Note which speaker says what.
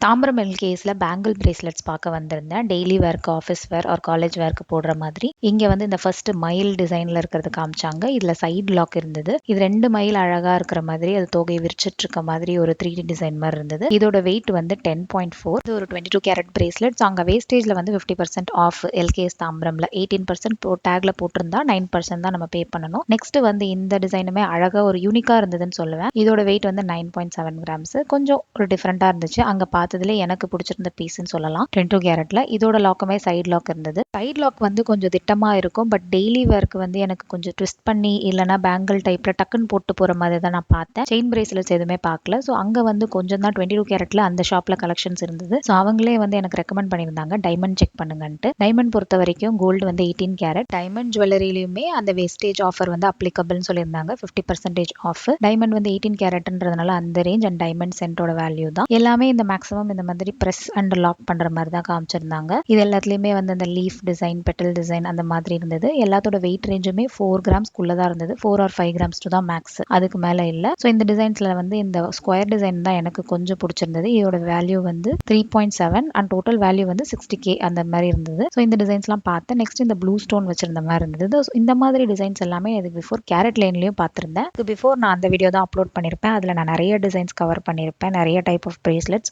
Speaker 1: Tambaram எல்கேஎஸ்ல bangle bracelets பார்க்க வந்திருந்தேன். Daily வேர்க்கு, ஆஃபீஸ் வேர் ஆர் காலேஜ் வேர்க்கு போடுற மாதிரி. இங்க வந்து இந்த ஃபர்ஸ்ட் மயில் டிசைன்ல இருக்கிறது காமிச்சாங்க. இதுல சைடு லாக் இருந்தது. இது 2 மயில் அழகா இருக்கிற மாதிரி, அது தோகை விரிச்சிட்டு இருக்க மாதிரி ஒரு 3D டிசைன் மாதிரி இருந்தது. இதோட வெயிட் வந்து 10.4. இது ஒரு 22 கேரட் பிரேஸ்லெட்ஸ். அங்க வேஸ்டேஜ்ல வந்து 50% ஆஃப் எல்கேஎஸ் தாம்பரம்ல 18% டேக்ல போட்டிருந்தா 9% தான் நம்ம பே பண்ணணும். நெக்ஸ்ட் வந்து இந்த டிசைனுமே அழகா ஒரு யூனிக்கா இருந்ததுன்னு சொல்லுவேன். இதோட வெயிட் வந்து 9.7 கிராம்ஸ். கொஞ்சம் ஒரு டிஃப்ரெண்டா இருந்துச்சு. அங்க பார்த்ததுல எனக்கு பிடிச்சிருந்த பீஸ்ன்னு சொல்லலாம். 22 கேரட்ல இதோட லாக்குமே சைடு லாக் இருந்தது. சைடு லாக் வந்து கொஞ்சம் திட்டமா இருக்கும். பட் டெய்லி வேர்க்கு வந்து எனக்கு கொஞ்சம் ட்விஸ்ட் பண்ணி இல்லைனா பேங்கிள் டைப்ல டக்குன்னு போட்டு போற மாதிரி தான் நான் பார்த்தேன். செயின் பிரேஸ்லெட்ஸ் எதுவுமே பார்க்கல. ஸோ அங்க வந்து கொஞ்சம் தான் 22 கேரட்ல அந்த ஷாப்ல கலெக்ஷன்ஸ் இருந்தது. ஸோ அவங்களே வந்து எனக்கு ரெக்கமெண்ட் பண்ணியிருந்தாங்க டைமண்ட் செக் பண்ணுங்கன்ட்டு. டைமண்ட் பொறுத்த வரைக்கும் கோல்டு வந்து 18 கேரட். டைமண்ட் ஜுவல்லரியிலுமே அந்த வேஸ்டேஜ் ஆஃபர் வந்து அப்ளிகபிள்னு சொல்லியிருந்தாங்க. 50% ஆஃப். டைமண்ட் வந்து 18 கேரட்ன்றதுனால அந்த ரேஞ்ச் அண்ட் டைமண்ட் சென்டோட வேல்யூ தான். எல்லாமே இந்த மேக்ஸிமம் இந்த மாதிரி பிரஸ் அண்ட் லாக் பண்ற மாதிரி தான் காமிச்சிருந்தாங்க. இது எல்லாத்துலயுமே வந்து அந்த லீஃப் டிசைன், பெட்டல் டிசைன் அந்த மாதிரி இருந்தது. எல்லாத்தோட வெயிட் ரேஞ்சுமே 4 கிராம்ஸ்க்குள்ள தான் இருந்தது. 4 ஆர் 5 கிராம்ஸ் தான் மேக்ஸ். அதுக்கு மேல இல்ல. ஸோ இந்த டிசைன்ஸ்ல வந்து இந்த ஸ்கொயர் டிசைன் தான் எனக்கு கொஞ்சம் பிடிச்சிருந்தது. இதோட வேல்யூ வந்து 3.7 அண்ட் டோட்டல் வேல்யூ வந்து 60K அந்த மாதிரி இருந்தது. ஸோ இந்த டிசைன்ஸ்லாம் பார்த்தேன். நெக்ஸ்ட் இந்த ப்ளூ ஸ்டோன் வச்சிருந்த மாதிரி இருந்தது. இந்த மாதிரி டிசைன்ஸ் எல்லாமே இதுக்கு பிஃபோர் கேரட் லைன்லயும் பார்த்திருந்தேன். இதுக்கு பிஃபோர் நான் அந்த வீடியோ தான் அப்லோட் பண்ணிருப்பேன். அதுல நான் நிறைய டிசைன்ஸ் கவர் பண்ணிருப்பேன். நிறைய டைப் ஆஃப் பிரேஸ்லெட்ஸ்.